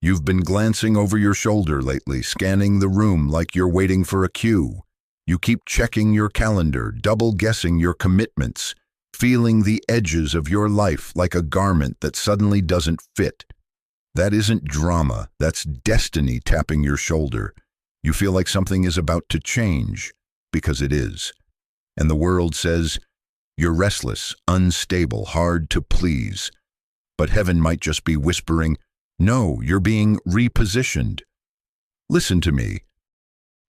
You've been glancing over your shoulder lately, scanning the room like you're waiting for a cue. You keep checking your calendar, double-guessing your commitments, feeling the edges of your life like a garment that suddenly doesn't fit. That isn't drama, that's destiny tapping your shoulder. You feel like something is about to change, because it is. And the world says, you're restless, unstable, hard to please. But heaven might just be whispering, no, you're being repositioned. Listen to me.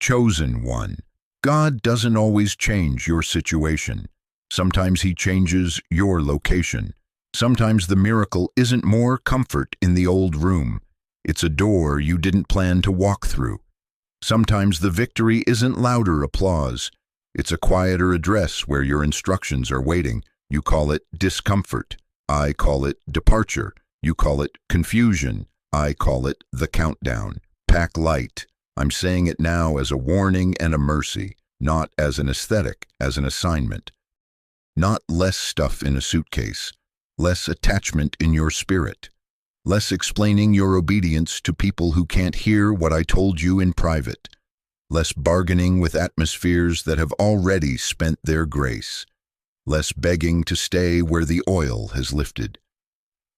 Chosen one. God doesn't always change your situation. Sometimes he changes your location. Sometimes the miracle isn't more comfort in the old room. It's a door you didn't plan to walk through. Sometimes the victory isn't louder applause. It's a quieter address where your instructions are waiting. You call it discomfort. I call it departure. You call it confusion. I call it the countdown. Pack light. I'm saying it now as a warning and a mercy, not as an aesthetic, as an assignment. Not less stuff in a suitcase, less attachment in your spirit, less explaining your obedience to people who can't hear what I told you in private, less bargaining with atmospheres that have already spent their grace, less begging to stay where the oil has lifted.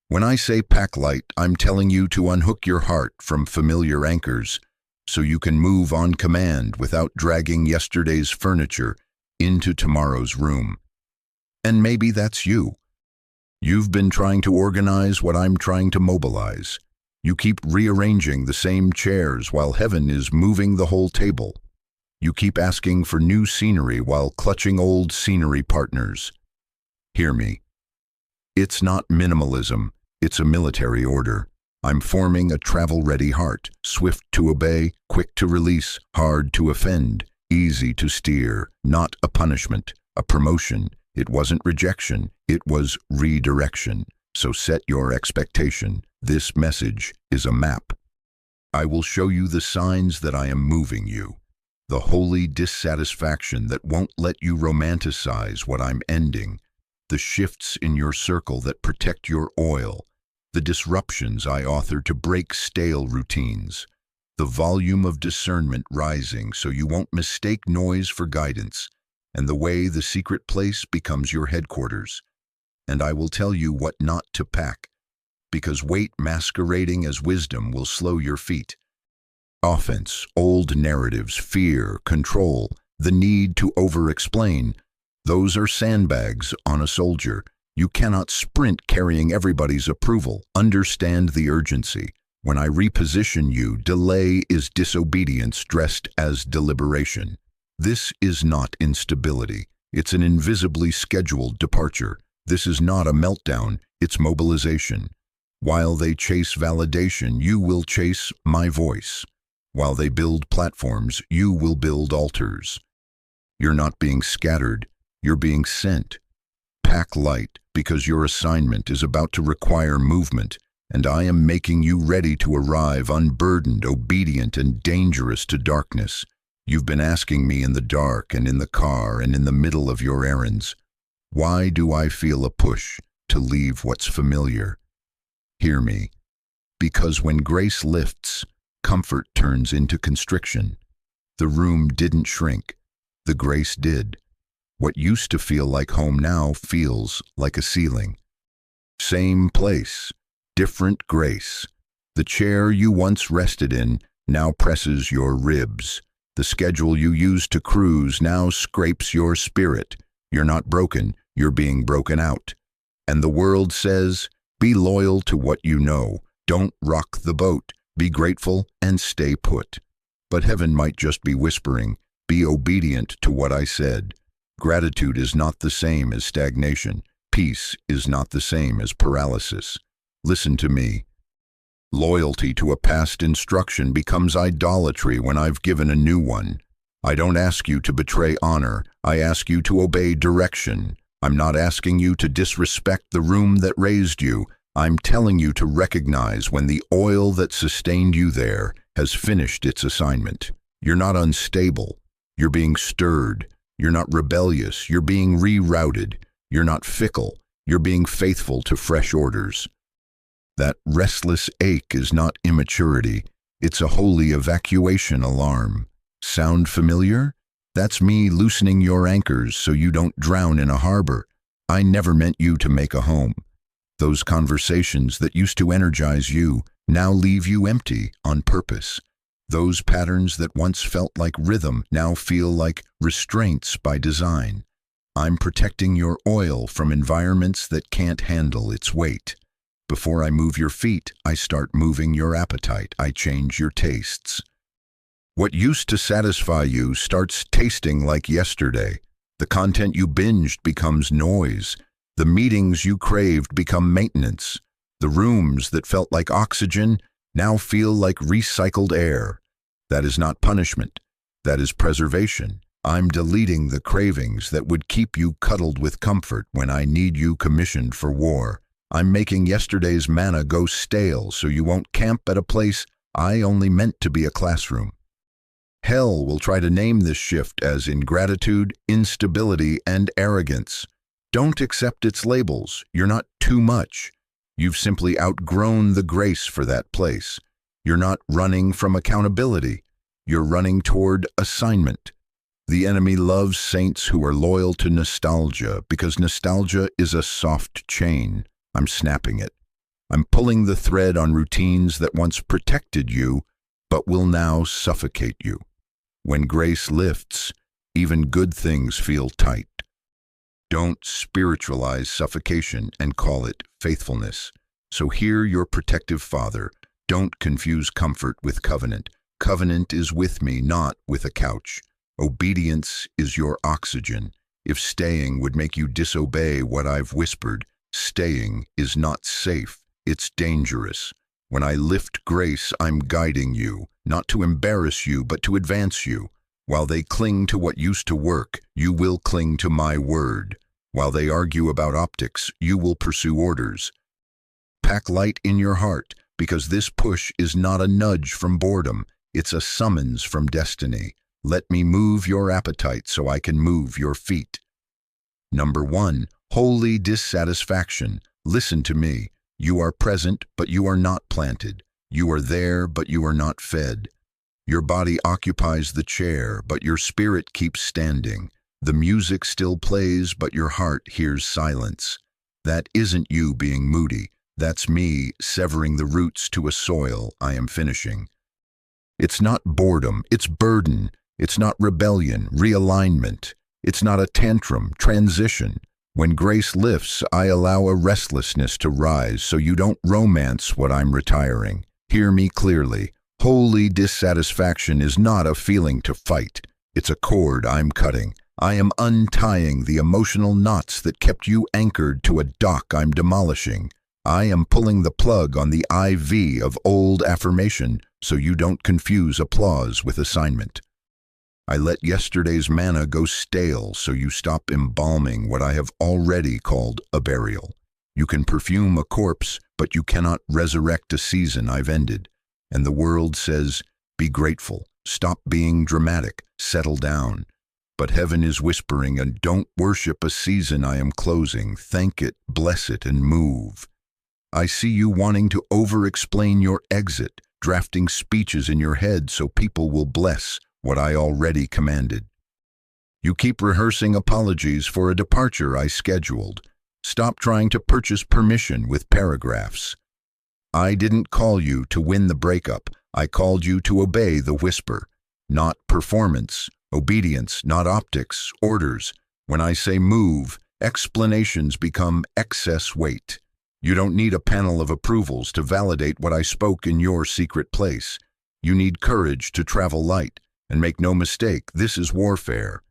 When I say pack light, I'm telling you to unhook your heart from familiar anchors so you can move on command without dragging yesterday's furniture into tomorrow's room. And maybe that's you. You've been trying to organize what I'm trying to mobilize. You keep rearranging the same chairs while heaven is moving the whole table. You keep asking for new scenery while clutching old scenery partners. Hear me. It's not minimalism, it's a military order. I'm forming a travel-ready heart, swift to obey, quick to release, hard to offend, easy to steer, not a punishment, a promotion. It wasn't rejection, it was redirection. So set your expectation. This message is a map. I will show you the signs that I am moving you. The holy dissatisfaction that won't let you romanticize what I'm ending. The shifts in your circle that protect your oil. The disruptions I author to break stale routines. The volume of discernment rising so you won't mistake noise for guidance. And the way the secret place becomes your headquarters. And I will tell you what not to pack, because weight masquerading as wisdom will slow your feet. Offense, old narratives, fear, control, the need to over-explain, those are sandbags on a soldier. You cannot sprint carrying everybody's approval. Understand the urgency. When I reposition you, delay is disobedience dressed as deliberation. This is not instability. It's an invisibly scheduled departure. This is not a meltdown, it's mobilization. While they chase validation, you will chase my voice. While they build platforms, you will build altars. You're not being scattered, you're being sent. Pack light, because your assignment is about to require movement, and I am making you ready to arrive unburdened, obedient, and dangerous to darkness. You've been asking me in the dark and in the car and in the middle of your errands, why do I feel a push to leave what's familiar? Hear me. Because when grace lifts, comfort turns into constriction. The room didn't shrink. The grace did. What used to feel like home now feels like a ceiling. Same place, different grace. The chair you once rested in now presses your ribs. The schedule you used to cruise now scrapes your spirit. You're not broken, you're being broken out. And the world says, be loyal to what you know. Don't rock the boat. Be grateful and stay put. But heaven might just be whispering, be obedient to what I said. Gratitude is not the same as stagnation. Peace is not the same as paralysis. Listen to me. Loyalty to a past instruction becomes idolatry when I've given a new one. I don't ask you to betray honor. I ask you to obey direction. I'm not asking you to disrespect the room that raised you. I'm telling you to recognize when the oil that sustained you there has finished its assignment. You're not unstable. You're being stirred. You're not rebellious. You're being rerouted. You're not fickle. You're being faithful to fresh orders. That restless ache is not immaturity. It's a holy evacuation alarm. Sound familiar? That's me loosening your anchors so you don't drown in a harbor. I never meant you to make a home. Those conversations that used to energize you now leave you empty on purpose. Those patterns that once felt like rhythm now feel like restraints by design. I'm protecting your oil from environments that can't handle its weight. Before I move your feet, I start moving your appetite. I change your tastes. What used to satisfy you starts tasting like yesterday. The content you binged becomes noise. The meetings you craved become maintenance. The rooms that felt like oxygen now feel like recycled air. That is not punishment. That is preservation. I'm deleting the cravings that would keep you cuddled with comfort when I need you commissioned for war. I'm making yesterday's manna go stale so you won't camp at a place I only meant to be a classroom. Hell will try to name this shift as ingratitude, instability, and arrogance. Don't accept its labels. You're not too much. You've simply outgrown the grace for that place. You're not running from accountability. You're running toward assignment. The enemy loves saints who are loyal to nostalgia because nostalgia is a soft chain. I'm snapping it. I'm pulling the thread on routines that once protected you, but will now suffocate you. When grace lifts, even good things feel tight. Don't spiritualize suffocation and call it faithfulness. So hear your protective Father. Don't confuse comfort with covenant. Covenant is with me, not with a couch. Obedience is your oxygen. If staying would make you disobey what I've whispered, staying is not safe. It's dangerous. When I lift grace, I'm guiding you, not to embarrass you, but to advance you. While they cling to what used to work, you will cling to my word. While they argue about optics, you will pursue orders. Pack light in your heart, because this push is not a nudge from boredom. It's a summons from destiny. Let me move your appetite so I can move your feet. Number 1, holy dissatisfaction. Listen to me. You are present, but you are not planted. You are there, but you are not fed. Your body occupies the chair, but your spirit keeps standing. The music still plays, but your heart hears silence. That isn't you being moody. That's me severing the roots to a soil I am finishing. It's not boredom, it's burden. It's not rebellion, realignment. It's not a tantrum, transition. When grace lifts, I allow a restlessness to rise so you don't romance what I'm retiring. Hear me clearly. Holy dissatisfaction is not a feeling to fight. It's a cord I'm cutting. I am untying the emotional knots that kept you anchored to a dock I'm demolishing. I am pulling the plug on the IV of old affirmation so you don't confuse applause with assignment. I let yesterday's manna go stale so you stop embalming what I have already called a burial. You can perfume a corpse, but you cannot resurrect a season I've ended. And the world says, be grateful, stop being dramatic, settle down. But heaven is whispering, and don't worship a season I am closing. Thank it, bless it, and move. I see you wanting to over-explain your exit, drafting speeches in your head so people will bless what I already commanded. You keep rehearsing apologies for a departure I scheduled. Stop trying to purchase permission with paragraphs. I didn't call you to win the breakup. I called you to obey the whisper. Not performance, obedience, not optics, orders. When I say move, explanations become excess weight. You don't need a panel of approvals to validate what I spoke in your secret place. You need courage to travel light. And make no mistake, this is warfare.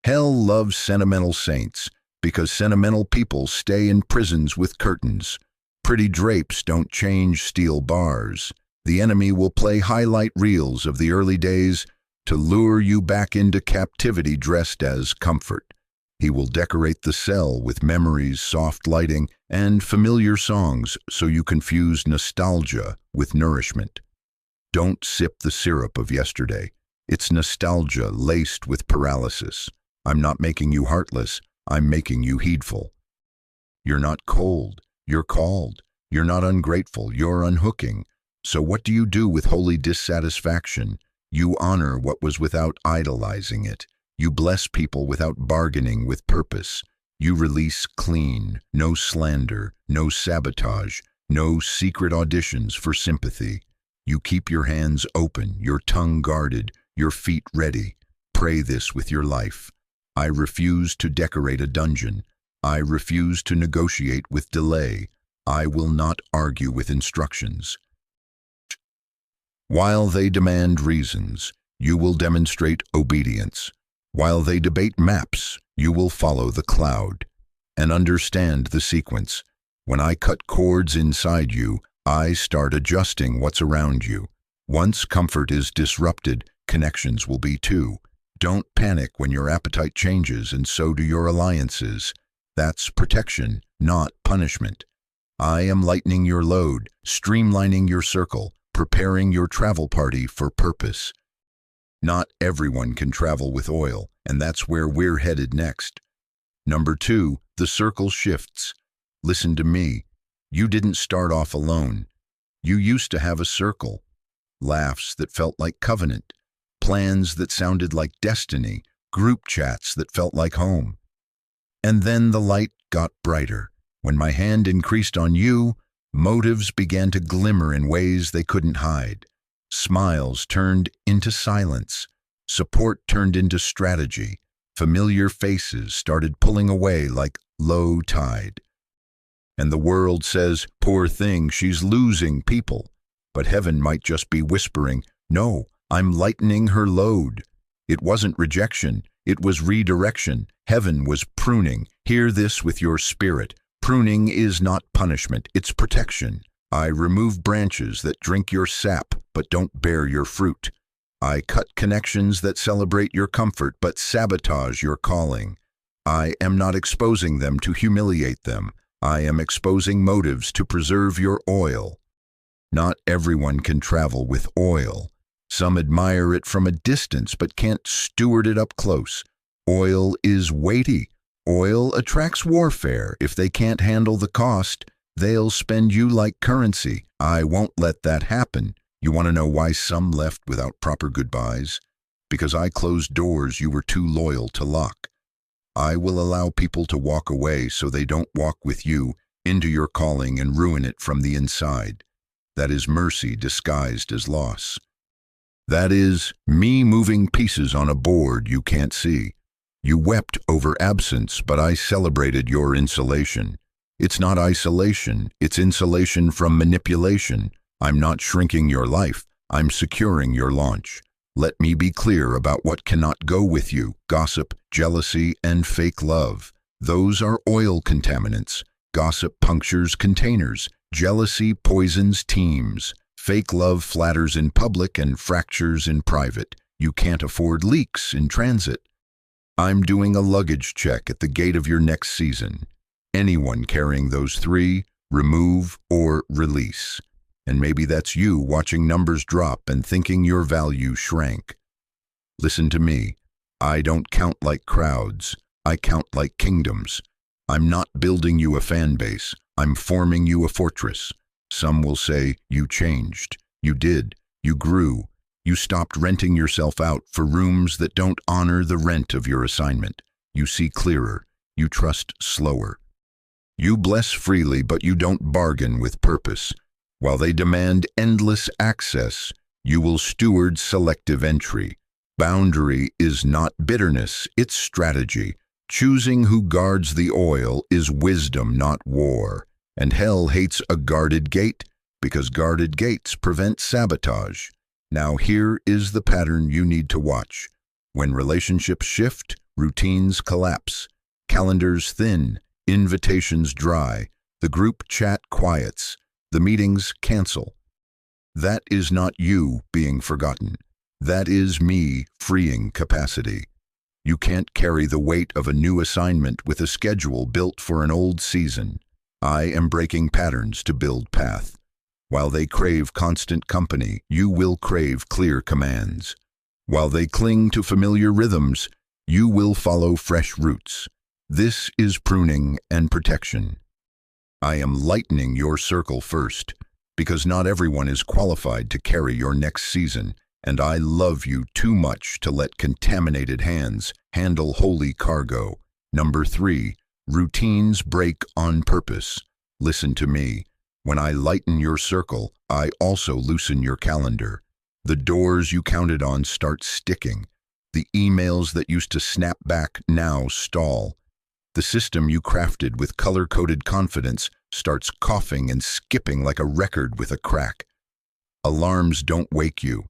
Hell loves sentimental saints because sentimental people stay in prisons with curtains. Pretty drapes don't change steel bars. The enemy will play highlight reels of the early days to lure you back into captivity dressed as comfort. He will decorate the cell with memories, soft lighting, and familiar songs so you confuse nostalgia with nourishment. Don't sip the syrup of yesterday. It's nostalgia laced with paralysis. I'm not making you heartless. I'm making you heedful. You're not cold. You're called. You're not ungrateful, you're unhooking. So what do you do with holy dissatisfaction? You honor what was without idolizing it. You bless people without bargaining with purpose. You release clean, no slander, no sabotage, no secret auditions for sympathy. You keep your hands open, your tongue guarded, your feet ready. Pray this with your life. I refuse to decorate a dungeon. I refuse to negotiate with delay. I will not argue with instructions. While they demand reasons, you will demonstrate obedience. While they debate maps, you will follow the cloud. And understand the sequence. When I cut cords inside you, I start adjusting what's around you. Once comfort is disrupted, connections will be too. Don't panic when your appetite changes, and so do your alliances. That's protection, not punishment. I am lightening your load, streamlining your circle, preparing your travel party for purpose. Not everyone can travel with oil, and that's where we're headed next. Number 2, the circle shifts. Listen to me. You didn't start off alone. You used to have a circle. Laughs that felt like covenant. Plans that sounded like destiny. Group chats that felt like home. And then the light got brighter. When my hand increased on you, motives began to glimmer in ways they couldn't hide. Smiles turned into silence. Support turned into strategy. Familiar faces started pulling away like low tide. And the world says, poor thing, she's losing people. But heaven might just be whispering, no, I'm lightening her load. It wasn't rejection, it was redirection. Heaven was pruning. Hear this with your spirit. Pruning is not punishment, it's protection. I remove branches that drink your sap but don't bear your fruit. I cut connections that celebrate your comfort but sabotage your calling. I am not exposing them to humiliate them. I am exposing motives to preserve your oil. Not everyone can travel with oil. Some admire it from a distance but can't steward it up close. Oil is weighty. Oil attracts warfare. If they can't handle the cost, they'll spend you like currency. I won't let that happen. You want to know why some left without proper goodbyes? Because I closed doors you were too loyal to lock. I will allow people to walk away so they don't walk with you into your calling and ruin it from the inside. That is mercy disguised as loss. That is me moving pieces on a board you can't see. You wept over absence, but I celebrated your insulation. It's not isolation, it's insulation from manipulation. I'm not shrinking your life, I'm securing your launch. Let me be clear about what cannot go with you: gossip, jealousy, and fake love. Those are oil contaminants. Gossip punctures containers. Jealousy poisons teams. Fake love flatters in public and fractures in private. You can't afford leaks in transit. I'm doing a luggage check at the gate of your next season. Anyone carrying those 3, remove or release. And maybe that's you watching numbers drop and thinking your value shrank. Listen to me. I don't count like crowds. I count like kingdoms. I'm not building you a fan base. I'm forming you a fortress. Some will say, you changed. You did. You grew. You stopped renting yourself out for rooms that don't honor the rent of your assignment. You see clearer. You trust slower. You bless freely, but you don't bargain with purpose. While they demand endless access, you will steward selective entry. Boundary is not bitterness, it's strategy. Choosing who guards the oil is wisdom, not war. And hell hates a guarded gate, because guarded gates prevent sabotage. Now here is the pattern you need to watch. When relationships shift, routines collapse. Calendars thin, invitations dry. The group chat quiets. The meetings cancel. That is not you being forgotten. That is me freeing capacity. You can't carry the weight of a new assignment with a schedule built for an old season. I am breaking patterns to build path. While they crave constant company, you will crave clear commands. While they cling to familiar rhythms, you will follow fresh routes. This is pruning and protection. I am lightening your circle first, because not everyone is qualified to carry your next season, and I love you too much to let contaminated hands handle holy cargo. Number 3, routines break on purpose. Listen to me. When I lighten your circle, I also loosen your calendar. The doors you counted on start sticking. The emails that used to snap back now stall. The system you crafted with color-coded confidence starts coughing and skipping like a record with a crack. Alarms don't wake you.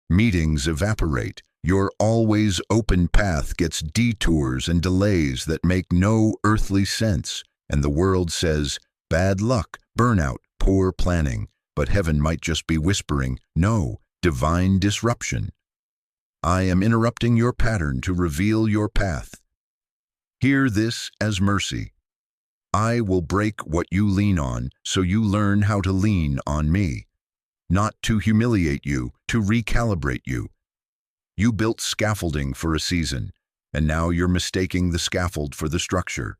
Meetings evaporate. Your always open path gets detours and delays that make no earthly sense, and the world says, bad luck, burnout, poor planning, but heaven might just be whispering, no, divine disruption. I am interrupting your pattern to reveal your path. Hear this as mercy. I will break what you lean on so you learn how to lean on me. Not to humiliate you, to recalibrate you. You built scaffolding for a season, and now you're mistaking the scaffold for the structure.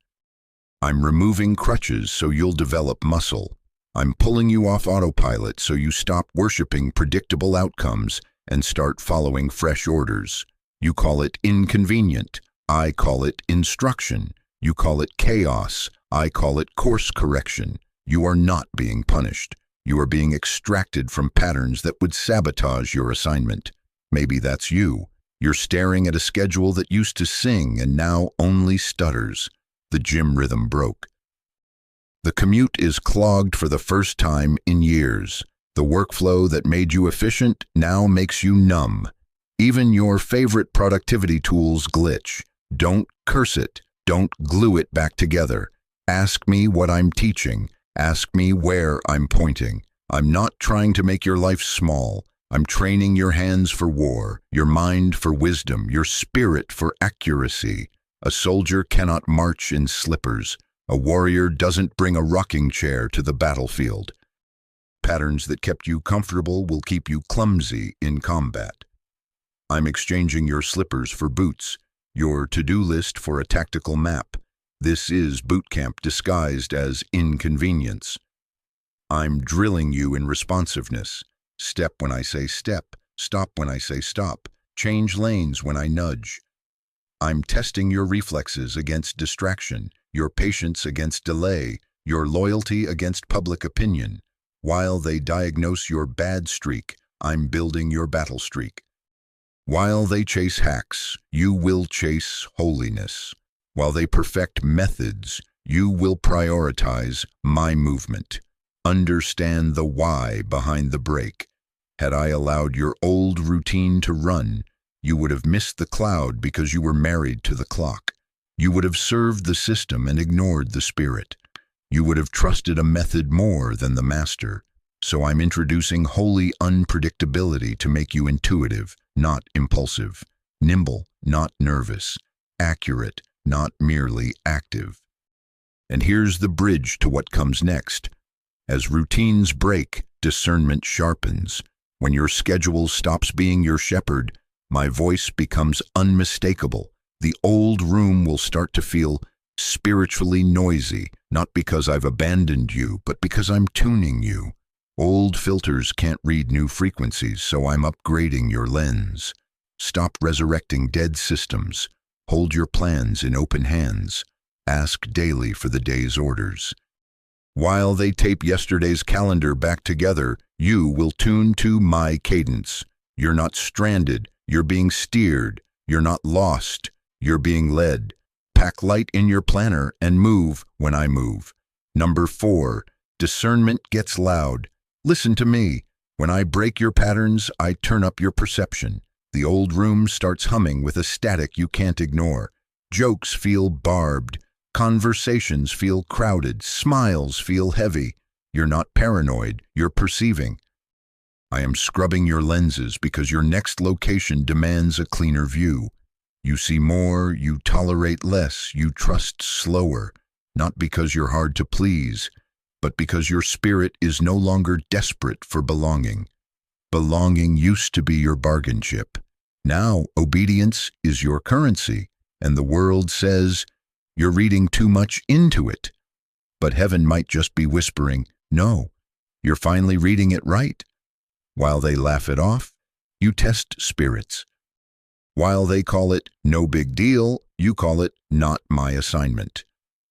I'm removing crutches so you'll develop muscle. I'm pulling you off autopilot so you stop worshiping predictable outcomes and start following fresh orders. You call it inconvenient. I call it instruction. You call it chaos. I call it course correction. You are not being punished. You are being extracted from patterns that would sabotage your assignment. Maybe that's you. You're staring at a schedule that used to sing and now only stutters. The gym rhythm broke. The commute is clogged for the first time in years. The workflow that made you efficient now makes you numb. Even your favorite productivity tools glitch. Don't curse it. Don't glue it back together. Ask me what I'm teaching. Ask me where I'm pointing. I'm not trying to make your life small. I'm training your hands for war, your mind for wisdom, your spirit for accuracy. A soldier cannot march in slippers. A warrior doesn't bring a rocking chair to the battlefield. Patterns that kept you comfortable will keep you clumsy in combat. I'm exchanging your slippers for boots, your to-do list for a tactical map. This is boot camp disguised as inconvenience. I'm drilling you in responsiveness. Step when I say step, stop when I say stop, change lanes when I nudge. I'm testing your reflexes against distraction, your patience against delay, your loyalty against public opinion. While they diagnose your bad streak, I'm building your battle streak. While they chase hacks, you will chase holiness. While they perfect methods, you will prioritize my movement. Understand the why behind the break. Had I allowed your old routine to run, you would have missed the cloud because you were married to the clock. You would have served the system and ignored the spirit. You would have trusted a method more than the master. So I'm introducing holy unpredictability to make you intuitive, not impulsive, nimble, not nervous, accurate, not merely active. And here's the bridge to what comes next. As routines break, discernment sharpens. When your schedule stops being your shepherd, my voice becomes unmistakable. The old room will start to feel spiritually noisy, not because I've abandoned you, but because I'm tuning you. Old filters can't read new frequencies, so I'm upgrading your lens. Stop resurrecting dead systems. Hold your plans in open hands. Ask daily for the day's orders. While they tape yesterday's calendar back together, you will tune to my cadence. You're not stranded. You're being steered. You're not lost. You're being led. Pack light in your planner and move when I move. Number 4, discernment gets loud. Listen to me. When I break your patterns, I turn up your perception. The old room starts humming with a static you can't ignore. Jokes feel barbed. Conversations feel crowded. Smiles feel heavy. You're not paranoid. You're perceiving. I am scrubbing your lenses because your next location demands a cleaner view. You see more, you tolerate less, you trust slower, not because you're hard to please, but because your spirit is no longer desperate for belonging. Belonging used to be your bargain chip. Now, obedience is your currency, and the world says, you're reading too much into it. But heaven might just be whispering, no, you're finally reading it right. While they laugh it off, you test spirits. While they call it no big deal, you call it not my assignment.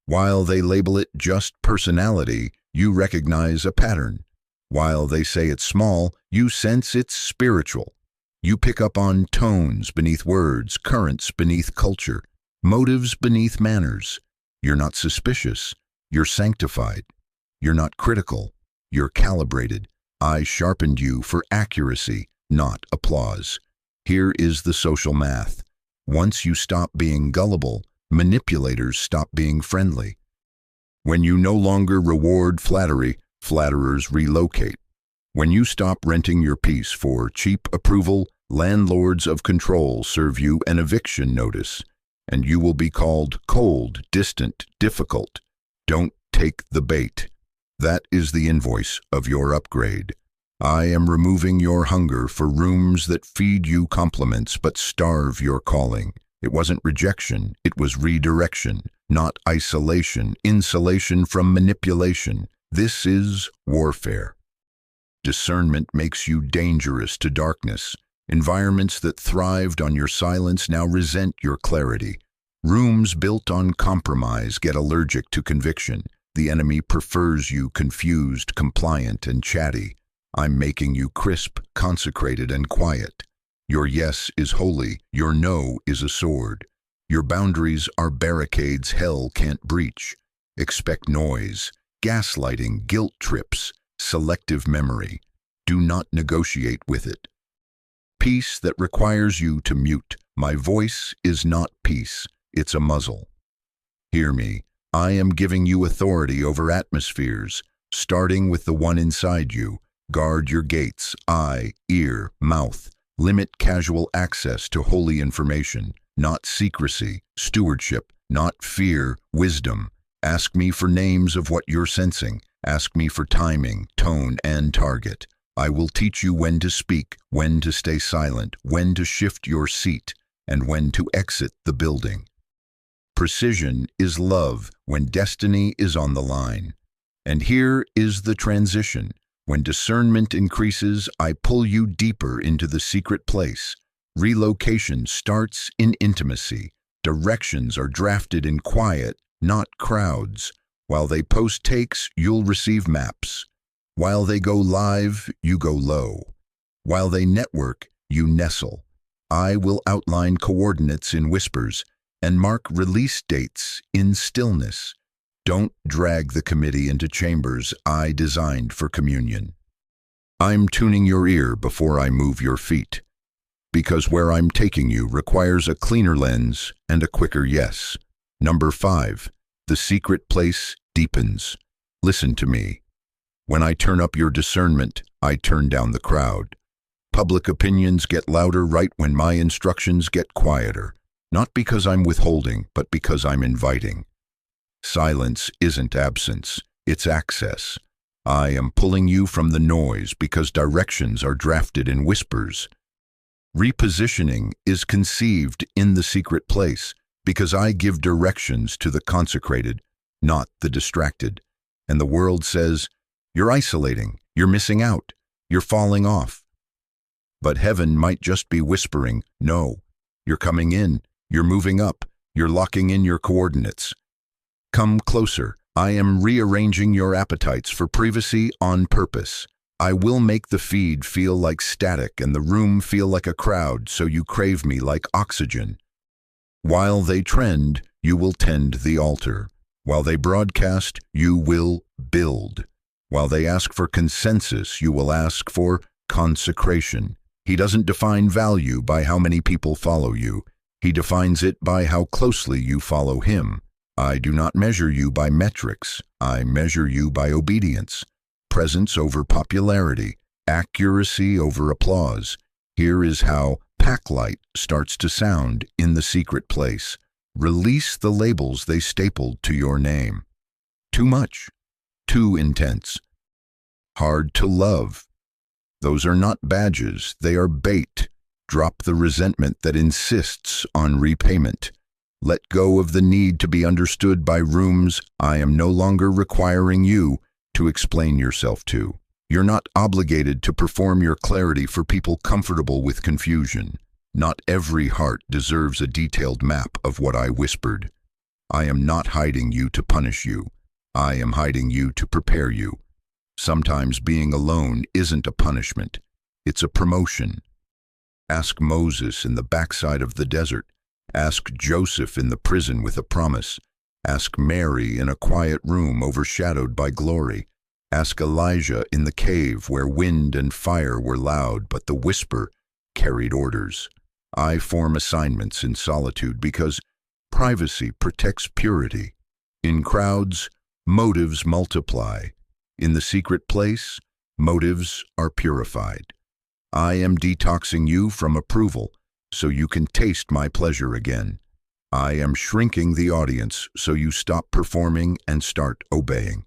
While they label it just personality, you recognize a pattern. While they say it's small, you sense it's spiritual. You pick up on tones beneath words, currents beneath culture, motives beneath manners. You're not suspicious. You're sanctified. You're not critical. You're calibrated. I sharpened you for accuracy, not applause. Here is the social math. Once you stop being gullible, manipulators stop being friendly. When you no longer reward flattery, flatterers relocate. When you stop renting your peace for cheap approval, landlords of control serve you an eviction notice, and you will be called cold, distant, difficult. Don't take the bait. That is the invoice of your upgrade. I am removing your hunger for rooms that feed you compliments but starve your calling. It wasn't rejection, it was redirection, not isolation, insulation from manipulation. This is warfare. Discernment makes you dangerous to darkness. Environments that thrived on your silence now resent your clarity. Rooms built on compromise get allergic to conviction. The enemy prefers you confused, compliant, and chatty. I'm making you crisp, consecrated, and quiet. Your yes is holy, your no is a sword. Your boundaries are barricades hell can't breach. Expect noise, gaslighting, guilt trips, selective memory. Do not negotiate with it. Peace that requires you to mute. My voice is not peace, it's a muzzle. Hear me. I am giving you authority over atmospheres, starting with the one inside you. Guard your gates, eye, ear, mouth. Limit casual access to holy information, not secrecy, stewardship, not fear, wisdom. Ask me for names of what you're sensing. Ask me for timing, tone, and target. I will teach you when to speak, when to stay silent, when to shift your seat, and when to exit the building. Precision is love when destiny is on the line. And here is the transition. When discernment increases, I pull you deeper into the secret place. Relocation starts in intimacy. Directions are drafted in quiet, not crowds. While they post takes, you'll receive maps. While they go live, you go low. While they network, you nestle. I will outline coordinates in whispers and mark release dates in stillness. Don't drag the committee into chambers I designed for communion. I'm tuning your ear before I move your feet, because where I'm taking you requires a cleaner lens and a quicker yes. Number 5, the secret place deepens. Listen to me. When I turn up your discernment, I turn down the crowd. Public opinions get louder right when my instructions get quieter, not because I'm withholding, but because I'm inviting. Silence isn't absence, it's access. I am pulling you from the noise because directions are drafted in whispers. Repositioning is conceived in the secret place because I give directions to the consecrated, not the distracted. And the world says, you're isolating, you're missing out, you're falling off. But heaven might just be whispering, no, you're coming in, you're moving up, you're locking in your coordinates. Come closer. I am rearranging your appetites for privacy on purpose. I will make the feed feel like static and the room feel like a crowd so you crave me like oxygen. While they trend, you will tend the altar. While they broadcast, you will build. While they ask for consensus, you will ask for consecration. He doesn't define value by how many people follow you. He defines it by how closely you follow him. I do not measure you by metrics. I measure you by obedience. Presence over popularity. Accuracy over applause. Here is how Packlight starts to sound in the secret place. Release the labels they stapled to your name. Too much. Too intense. Hard to love. Those are not badges, they are bait. Drop the resentment that insists on repayment. Let go of the need to be understood by rooms I am no longer requiring you to explain yourself to. You're not obligated to perform your clarity for people comfortable with confusion. Not every heart deserves a detailed map of what I whispered. I am not hiding you to punish you. I am hiding you to prepare you. Sometimes being alone isn't a punishment. It's a promotion. Ask Moses in the backside of the desert. Ask Joseph in the prison with a promise. Ask Mary in a quiet room overshadowed by glory. Ask Elijah in the cave where wind and fire were loud, but the whisper carried orders. I form assignments in solitude because privacy protects purity. In crowds, motives multiply. In the secret place, motives are purified. I am detoxing you from approval so you can taste my pleasure again. I am shrinking the audience so you stop performing and start obeying.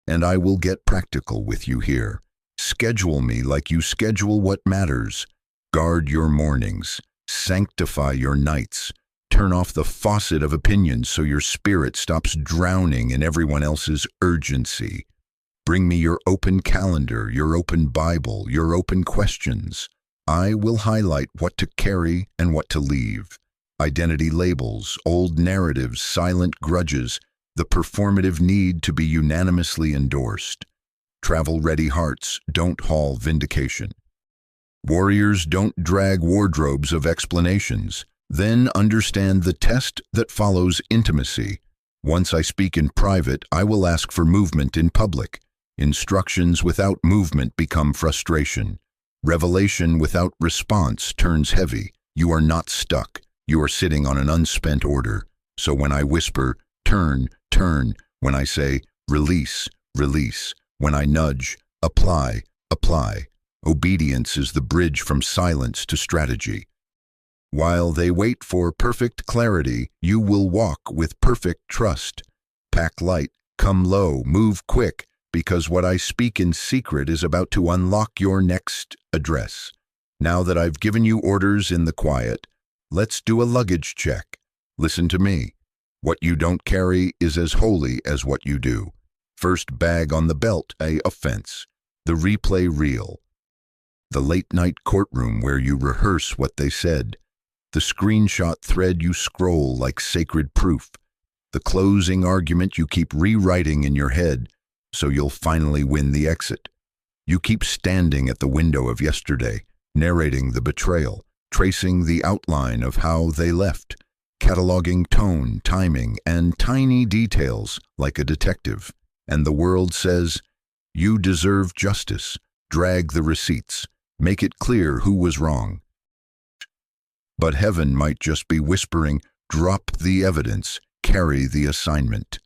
And I will get practical with you here. Schedule me like you schedule what matters. Guard your mornings. Sanctify your nights. Turn off the faucet of opinions so your spirit stops drowning in everyone else's urgency. Bring me your open calendar, your open Bible, your open questions. I will highlight what to carry and what to leave. Identity labels, old narratives, silent grudges, the performative need to be unanimously endorsed. Travel-ready hearts don't haul vindication. Warriors don't drag wardrobes of explanations. Then understand the test that follows intimacy. Once I speak in private, I will ask for movement in public. Instructions without movement become frustration. Revelation without response turns heavy. You are not stuck. You are sitting on an unspent order. So when I whisper, turn, turn. When I say, release, release. When I nudge, apply, apply. Obedience is the bridge from silence to strategy. While they wait for perfect clarity, you will walk with perfect trust. Pack light, come low, move quick, because what I speak in secret is about to unlock your next address. Now that I've given you orders in the quiet, let's do a luggage check. Listen to me. What you don't carry is as holy as what you do. First bag on the belt, a offense. The replay reel. The late-night courtroom where you rehearse what they said. The screenshot thread you scroll like sacred proof. The closing argument you keep rewriting in your head so you'll finally win the exit. You keep standing at the window of yesterday, narrating the betrayal, tracing the outline of how they left, cataloging tone, timing, and tiny details like a detective. And the world says, you deserve justice. Drag the receipts. Make it clear who was wrong. But heaven might just be whispering, drop the evidence, carry the assignment.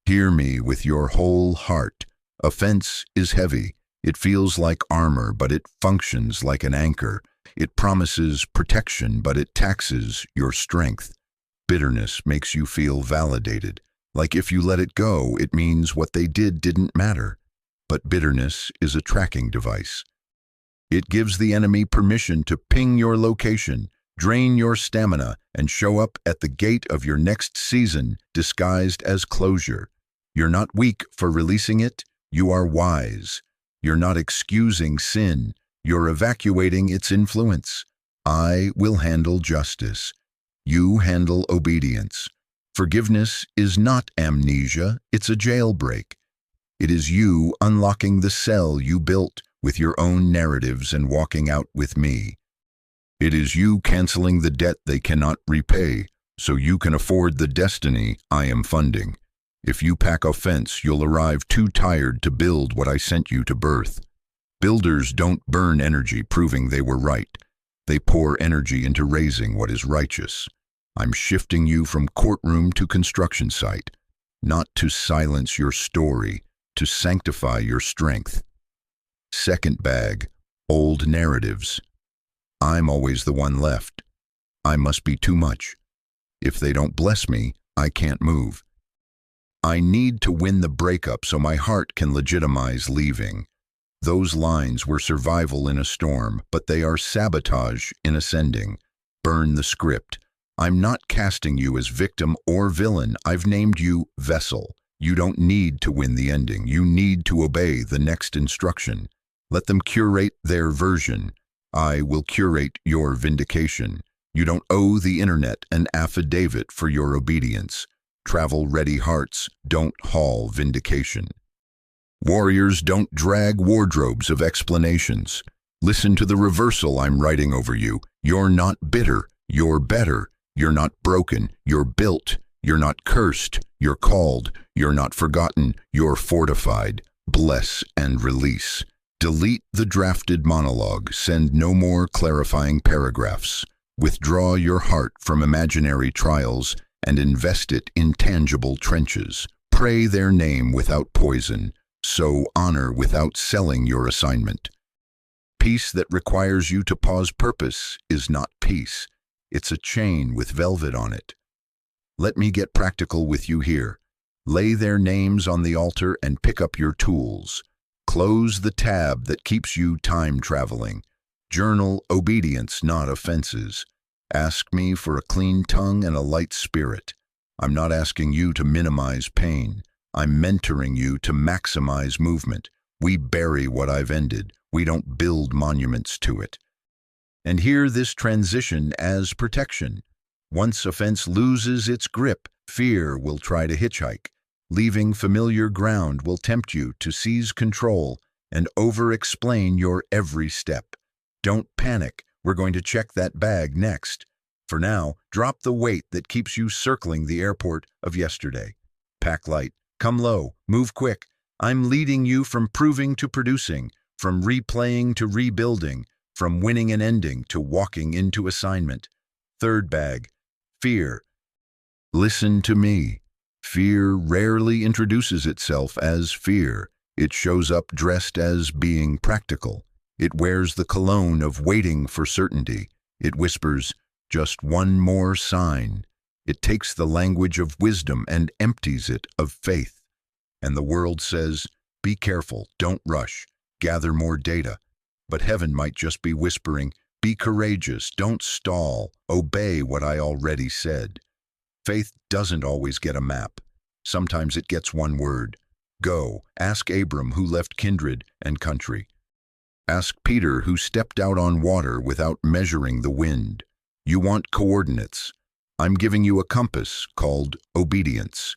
Hear me with your whole heart. Offense is heavy. It feels like armor, but it functions like an anchor. It promises protection, but it taxes your strength. Bitterness makes you feel validated. Like if you let it go, it means what they did didn't matter. But bitterness is a tracking device. It gives the enemy permission to ping your location, drain your stamina, and show up at the gate of your next season disguised as closure. You're not weak for releasing it. You are wise. You're not excusing sin. You're evacuating its influence. I will handle justice. You handle obedience. Forgiveness is not amnesia. It's a jailbreak. It is you unlocking the cell you built with your own narratives and walking out with me. It is you canceling the debt they cannot repay, so you can afford the destiny I am funding. If you pack offense, you'll arrive too tired to build what I sent you to birth. Builders don't burn energy proving they were right. They pour energy into raising what is righteous. I'm shifting you from courtroom to construction site, not to silence your story, to sanctify your strength. Second bag, old narratives. I'm always the one left. I must be too much. If they don't bless me, I can't move. I need to win the breakup so my heart can legitimize leaving. Those lines were survival in a storm, but they are sabotage in ascending. Burn the script. I'm not casting you as victim or villain. I've named you vessel. You don't need to win the ending. You need to obey the next instruction. Let them curate their version. I will curate your vindication. You don't owe the internet an affidavit for your obedience. Travel-ready hearts don't haul vindication. Warriors don't drag wardrobes of explanations. Listen to the reversal I'm writing over you. You're not bitter. You're better. You're not broken. You're built. You're not cursed. You're called. You're not forgotten. You're fortified. Bless and release. Delete the drafted monologue. Send no more clarifying paragraphs. Withdraw your heart from imaginary trials and invest it in tangible trenches. Pray their name without poison. Sow honor without selling your assignment. Peace that requires you to pause purpose is not peace. It's a chain with velvet on it. Let me get practical with you here. Lay their names on the altar and pick up your tools. Close the tab that keeps you time traveling. Journal obedience, not offenses. Ask me for a clean tongue and a light spirit. I'm not asking you to minimize pain. I'm mentoring you to maximize movement. We bury what I've ended. We don't build monuments to it. And hear this transition as protection. Once offense loses its grip, fear will try to hitchhike. Leaving familiar ground will tempt you to seize control and over-explain your every step. Don't panic. We're going to check that bag next. For now, drop the weight that keeps you circling the airport of yesterday. Pack light. Come low. Move quick. I'm leading you from proving to producing, from replaying to rebuilding, from winning and ending to walking into assignment. Third bag. Fear. Listen to me. Fear rarely introduces itself as fear. It shows up dressed as being practical. It wears the cologne of waiting for certainty. It whispers, just one more sign. It takes the language of wisdom and empties it of faith. And the world says, be careful, don't rush, gather more data. But heaven might just be whispering, be courageous, don't stall, obey what I already said. Faith doesn't always get a map. Sometimes it gets one word. Go. Ask Abram who left kindred and country. Ask Peter who stepped out on water without measuring the wind. You want coordinates. I'm giving you a compass called obedience.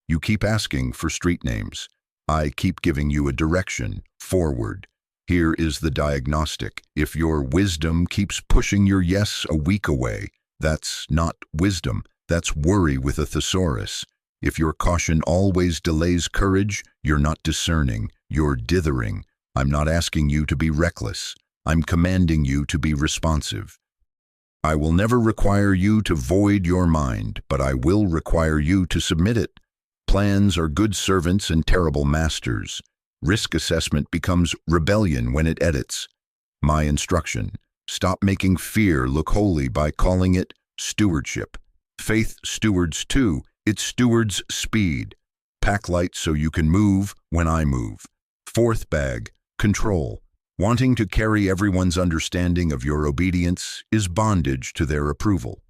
You keep asking for street names. I keep giving you a direction, forward. Here is the diagnostic. If your wisdom keeps pushing your yes a week away, that's not wisdom. That's worry with a thesaurus. If your caution always delays courage, you're not discerning, you're dithering. I'm not asking you to be reckless. I'm commanding you to be responsive. I will never require you to void your mind, but I will require you to submit it. Plans are good servants and terrible masters. Risk assessment becomes rebellion when it edits. My instruction: stop making fear look holy by calling it stewardship. Faith stewards too. It stewards speed. Pack light so you can move when I move. Fourth bag, control. Wanting to carry everyone's understanding of your obedience is bondage to their approval.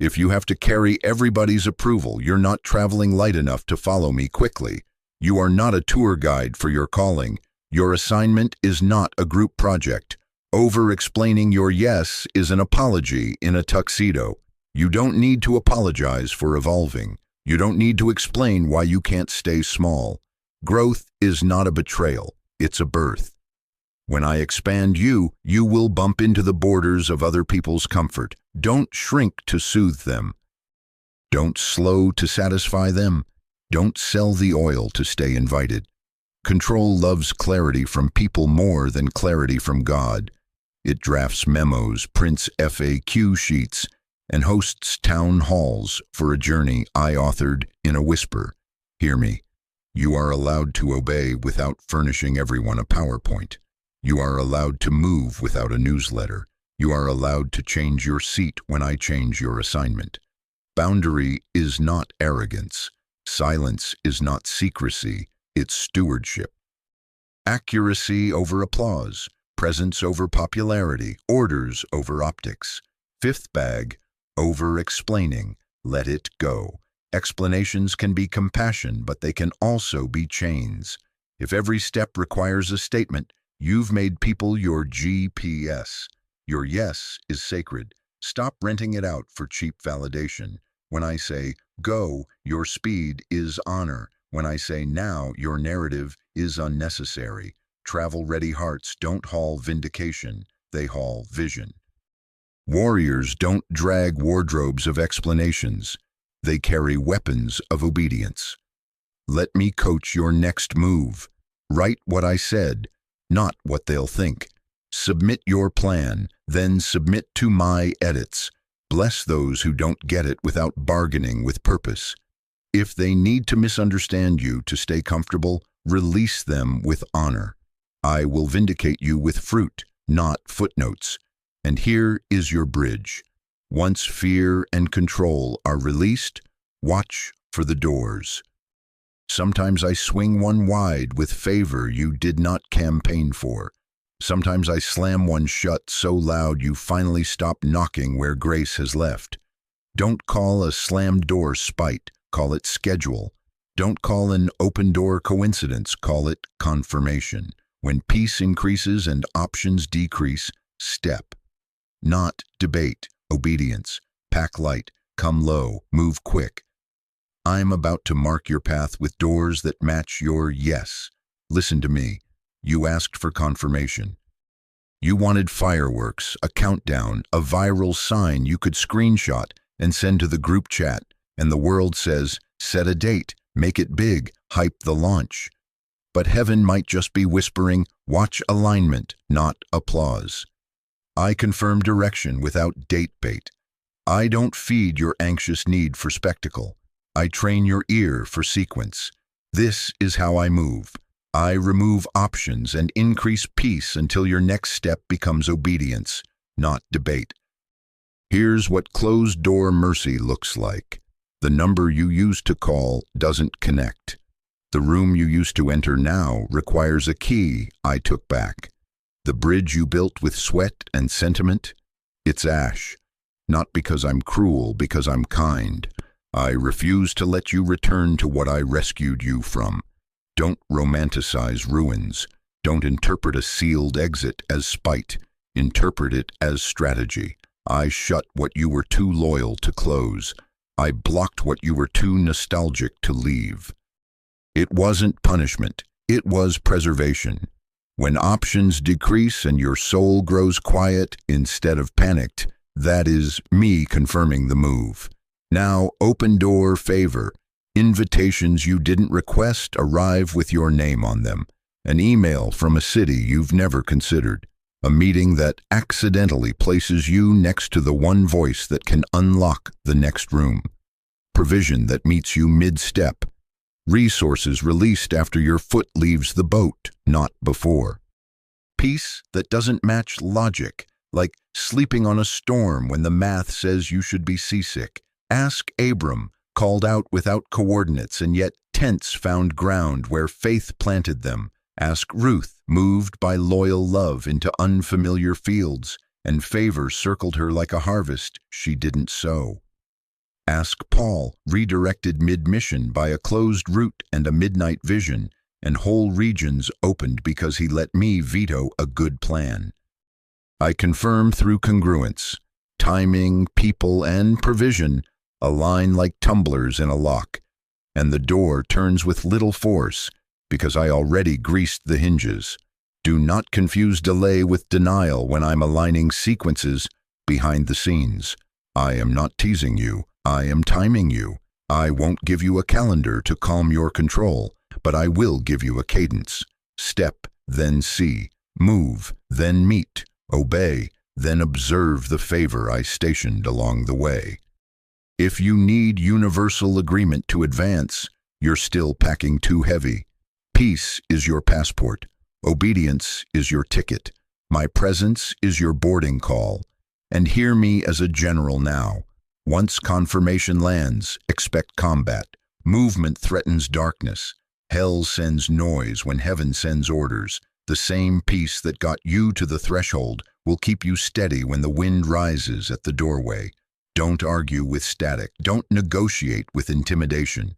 If you have to carry everybody's approval, you're not traveling light enough to follow me quickly. You are not a tour guide for your calling. Your assignment is not a group project. Over-explaining your yes is an apology in a tuxedo. You don't need to apologize for evolving. You don't need to explain why you can't stay small. Growth is not a betrayal, it's a birth. When I expand you, you will bump into the borders of other people's comfort. Don't shrink to soothe them. Don't slow to satisfy them. Don't sell the oil to stay invited. Control loves clarity from people more than clarity from God. It drafts memos, prints FAQ sheets, and hosts town halls for a journey I authored in a whisper. Hear me. You are allowed to obey without furnishing everyone a PowerPoint. You are allowed to move without a newsletter. You are allowed to change your seat when I change your assignment. Boundary is not arrogance. Silence is not secrecy. It's stewardship. Accuracy over applause. Presence over popularity. Orders over optics. Fifth bag, Over-explaining. Let it go. Explanations can be compassion, but they can also be chains. If every step requires a statement, you've made people your GPS. Your yes is sacred. Stop renting it out for cheap validation. When I say go, your speed is honor. When I say now, your narrative is unnecessary. Travel-ready hearts don't haul vindication, they haul vision. Warriors don't drag wardrobes of explanations. They carry weapons of obedience. Let me coach your next move. Write what I said, not what they'll think. Submit your plan, then submit to my edits. Bless those who don't get it without bargaining with purpose. If they need to misunderstand you to stay comfortable, release them with honor. I will vindicate you with fruit, not footnotes. And here is your bridge. Once fear and control are released, watch for the doors. Sometimes I swing one wide with favor you did not campaign for. Sometimes I slam one shut so loud you finally stop knocking where grace has left. Don't call a slammed door spite, call it schedule. Don't call an open door coincidence, call it confirmation. When peace increases and options decrease, step. Not debate, obedience. Pack light, come low, move quick. I'm about to mark your path with doors that match your yes. Listen to me. You asked for confirmation. You wanted fireworks, a countdown, a viral sign you could screenshot and send to the group chat, and the world says, set a date, make it big, hype the launch. But heaven might just be whispering, watch alignment, not applause. I confirm direction without date bait. I don't feed your anxious need for spectacle. I train your ear for sequence. This is how I move. I remove options and increase peace until your next step becomes obedience, not debate. Here's what closed-door mercy looks like. The number you used to call doesn't connect. The room you used to enter now requires a key I took back. The bridge you built with sweat and sentiment, it's ash. Not because I'm cruel, because I'm kind. I refuse to let you return to what I rescued you from. Don't romanticize ruins. Don't interpret a sealed exit as spite. Interpret it as strategy. I shut what you were too loyal to close. I blocked what you were too nostalgic to leave. It wasn't punishment. It was preservation. When options decrease and your soul grows quiet instead of panicked, that is me confirming the move. Now, open door favor. Invitations you didn't request arrive with your name on them. An email from a city you've never considered. A meeting that accidentally places you next to the one voice that can unlock the next room. Provision that meets you mid-step. Resources released after your foot leaves the boat, not before. Peace that doesn't match logic, like sleeping on a storm when the math says you should be seasick. Ask Abram, called out without coordinates and yet tents found ground where faith planted them. Ask Ruth, moved by loyal love into unfamiliar fields, and favor circled her like a harvest she didn't sow. Ask Paul, redirected mid-mission by a closed route and a midnight vision, and whole regions opened because he let me veto a good plan. I confirm through congruence. Timing, people, and provision align like tumblers in a lock, and the door turns with little force because I already greased the hinges. Do not confuse delay with denial when I'm aligning sequences behind the scenes. I am not teasing you. I am timing you. I won't give you a calendar to calm your control, but I will give you a cadence. Step, then see. Move, then meet. Obey, then observe the favor I stationed along the way. If you need universal agreement to advance, you're still packing too heavy. Peace is your passport. Obedience is your ticket. My presence is your boarding call. And hear me as a general now. Once confirmation lands, expect combat. Movement threatens darkness. Hell sends noise when heaven sends orders. The same peace that got you to the threshold will keep you steady when the wind rises at the doorway. Don't argue with static. Don't negotiate with intimidation.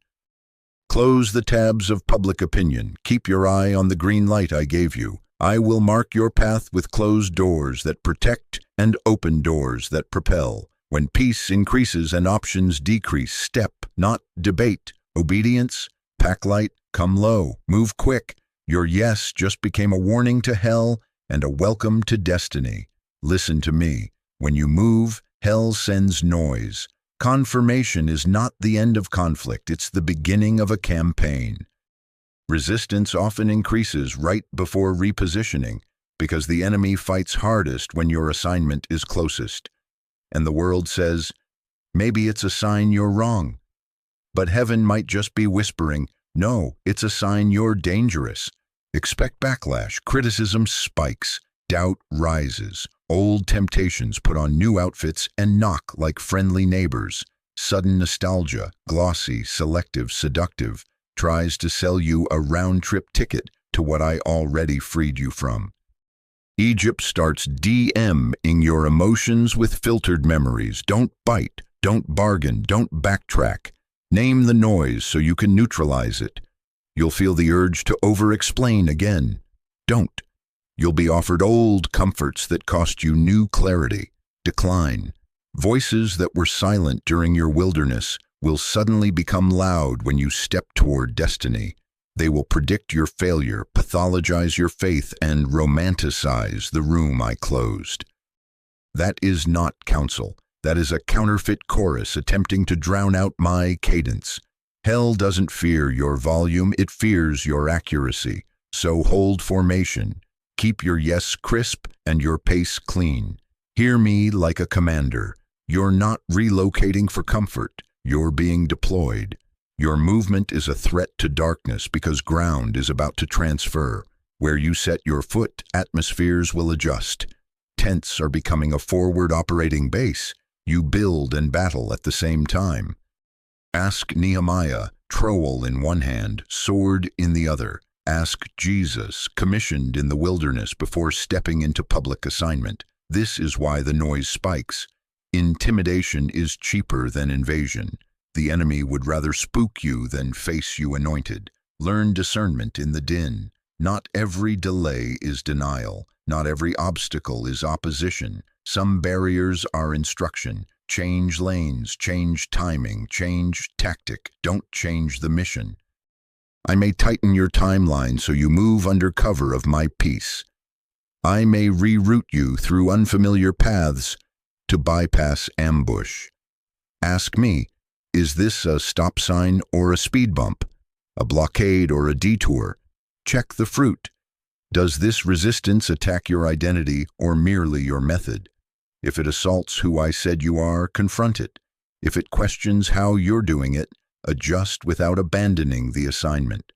Close the tabs of public opinion. Keep your eye on the green light I gave you. I will mark your path with closed doors that protect and open doors that propel. When peace increases and options decrease, step, not debate. Obedience, pack light, come low, move quick. Your yes just became a warning to hell and a welcome to destiny. Listen to me. When you move, hell sends noise. Confirmation is not the end of conflict, it's the beginning of a campaign. Resistance often increases right before repositioning because the enemy fights hardest when your assignment is closest. And the world says, maybe it's a sign you're wrong. But heaven might just be whispering, no, it's a sign you're dangerous. Expect backlash, criticism spikes, doubt rises. Old temptations put on new outfits and knock like friendly neighbors. Sudden nostalgia, glossy, selective, seductive, tries to sell you a round-trip ticket to what I already freed you from. Egypt starts DMing your emotions with filtered memories. Don't bite, don't bargain, don't backtrack. Name the noise so you can neutralize it. You'll feel the urge to over-explain again. Don't. You'll be offered old comforts that cost you new clarity. Decline. Voices that were silent during your wilderness will suddenly become loud when you step toward destiny. They will predict your failure, pathologize your faith, and romanticize the room I closed. That is not counsel. That is a counterfeit chorus attempting to drown out my cadence. Hell doesn't fear your volume, it fears your accuracy. So hold formation. Keep your yes crisp and your pace clean. Hear me like a commander. You're not relocating for comfort. You're being deployed. Your movement is a threat to darkness because ground is about to transfer. Where you set your foot, atmospheres will adjust. Tents are becoming a forward operating base. You build and battle at the same time. Ask Nehemiah, trowel in one hand, sword in the other. Ask Jesus, commissioned in the wilderness before stepping into public assignment. This is why the noise spikes. Intimidation is cheaper than invasion. The enemy would rather spook you than face you anointed. Learn discernment in the din. Not every delay is denial. Not every obstacle is opposition. Some barriers are instruction. Change lanes, change timing, change tactic. Don't change the mission. I may tighten your timeline so you move under cover of my peace. I may reroute you through unfamiliar paths to bypass ambush. Ask me, is this a stop sign or a speed bump? A blockade or a detour? Check the fruit. Does this resistance attack your identity or merely your method? If it assaults who I said you are, confront it. If it questions how you're doing it, adjust without abandoning the assignment.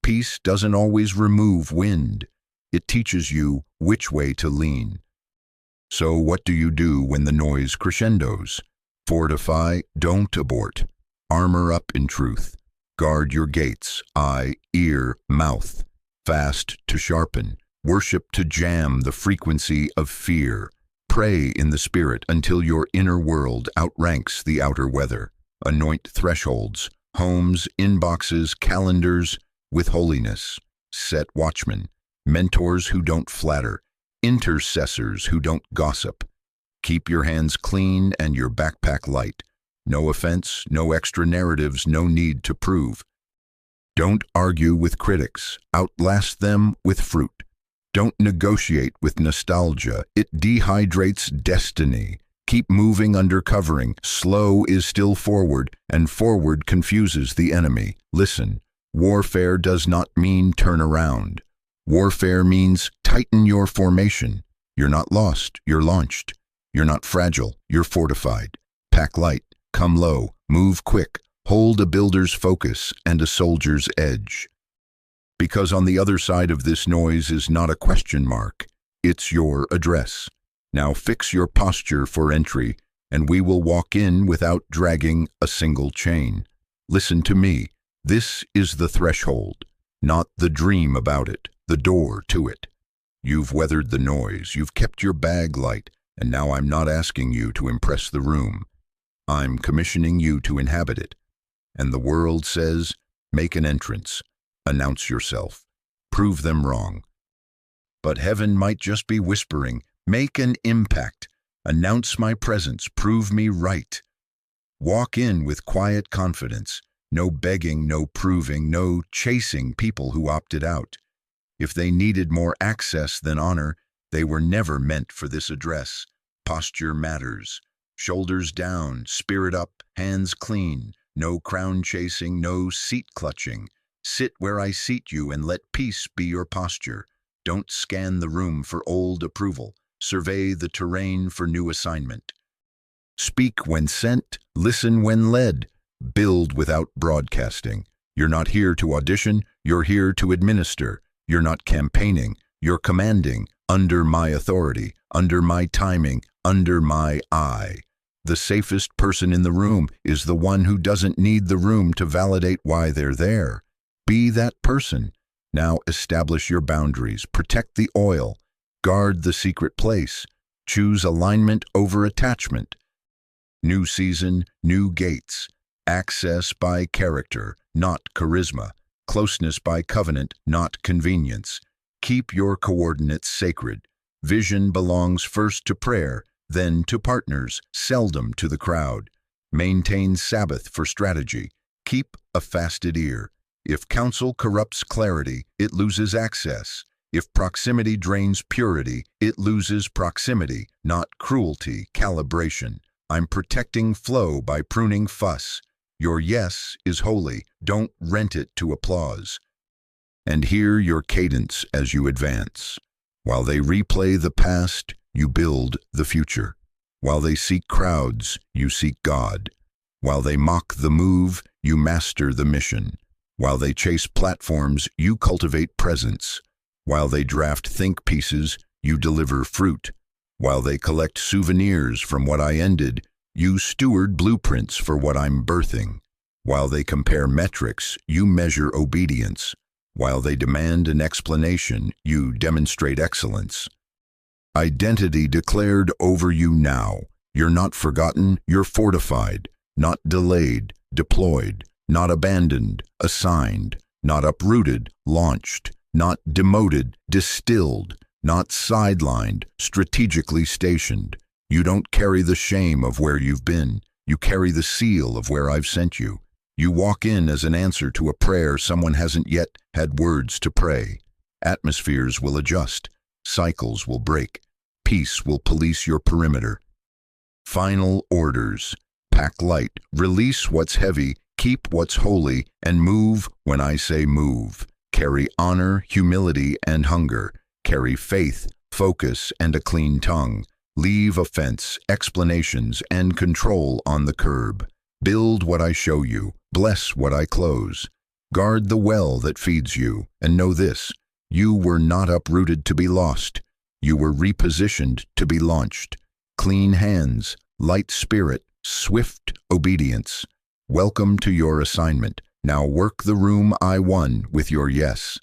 Peace doesn't always remove wind. It teaches you which way to lean. So what do you do when the noise crescendos? Fortify, don't abort. Armor up in truth. Guard your gates, eye, ear, mouth. Fast to sharpen. Worship to jam the frequency of fear. Pray in the spirit until your inner world outranks the outer weather. Anoint thresholds, homes, inboxes, calendars with holiness. Set watchmen, mentors who don't flatter, intercessors who don't gossip. Keep your hands clean and your backpack light. No offense, no extra narratives, no need to prove. Don't argue with critics. Outlast them with fruit. Don't negotiate with nostalgia. It dehydrates destiny. Keep moving under covering. Slow is still forward, and forward confuses the enemy. Listen, warfare does not mean turn around. Warfare means tighten your formation. You're not lost, you're launched. You're not fragile, you're fortified. Pack light, come low, move quick, hold a builder's focus and a soldier's edge. Because on the other side of this noise is not a question mark, it's your address. Now fix your posture for entry, and we will walk in without dragging a single chain. Listen to me. This is the threshold, not the dream about it, the door to it. You've weathered the noise, you've kept your bag light, and now I'm not asking you to impress the room. I'm commissioning you to inhabit it. And the world says, make an entrance, announce yourself, prove them wrong. But heaven might just be whispering, make an impact, announce my presence, prove me right. Walk in with quiet confidence, no begging, no proving, no chasing people who opted out. If they needed more access than honor, they were never meant for this address. Posture matters. Shoulders down, spirit up, hands clean, no crown chasing, no seat clutching. Sit where I seat you and let peace be your posture. Don't scan the room for old approval. Survey the terrain for new assignment. Speak when sent, listen when led. Build without broadcasting. You're not here to audition, you're here to administer. You're not campaigning, you're commanding. Under my authority, under my timing, under my eye. The safest person in the room is the one who doesn't need the room to validate why they're there. Be that person. Now establish your boundaries, protect the oil, guard the secret place, choose alignment over attachment. New season, new gates, access by character, not charisma, closeness by covenant, not convenience. Keep your coordinates sacred. Vision belongs first to prayer, then to partners, seldom to the crowd. Maintain Sabbath for strategy. Keep a fasted ear. If counsel corrupts clarity, it loses access. If proximity drains purity, it loses proximity, not cruelty, calibration. I'm protecting flow by pruning fuss. Your yes is holy. Don't rent it to applause. And hear your cadence as you advance. While they replay the past, you build the future. While they seek crowds, you seek God. While they mock the move, you master the mission. While they chase platforms, you cultivate presence. While they draft think pieces, you deliver fruit. While they collect souvenirs from what I ended, you steward blueprints for what I'm birthing. While they compare metrics, you measure obedience. While they demand an explanation, you demonstrate excellence. Identity declared over you now. You're not forgotten, you're fortified. Not delayed, deployed. Not abandoned, assigned. Not uprooted, launched. Not demoted, distilled. Not sidelined, strategically stationed. You don't carry the shame of where you've been. You carry the seal of where I've sent you. You walk in as an answer to a prayer someone hasn't yet had words to pray. Atmospheres will adjust. Cycles will break. Peace will police your perimeter. Final orders. Pack light. Release what's heavy. Keep what's holy. And move when I say move. Carry honor, humility, and hunger. Carry faith, focus, and a clean tongue. Leave offense, explanations, and control on the curb. Build what I show you. Bless what I close. Guard the well that feeds you. And know this, you were not uprooted to be lost. You were repositioned to be launched. Clean hands, light spirit, swift obedience. Welcome to your assignment. Now work the room I won with your yes.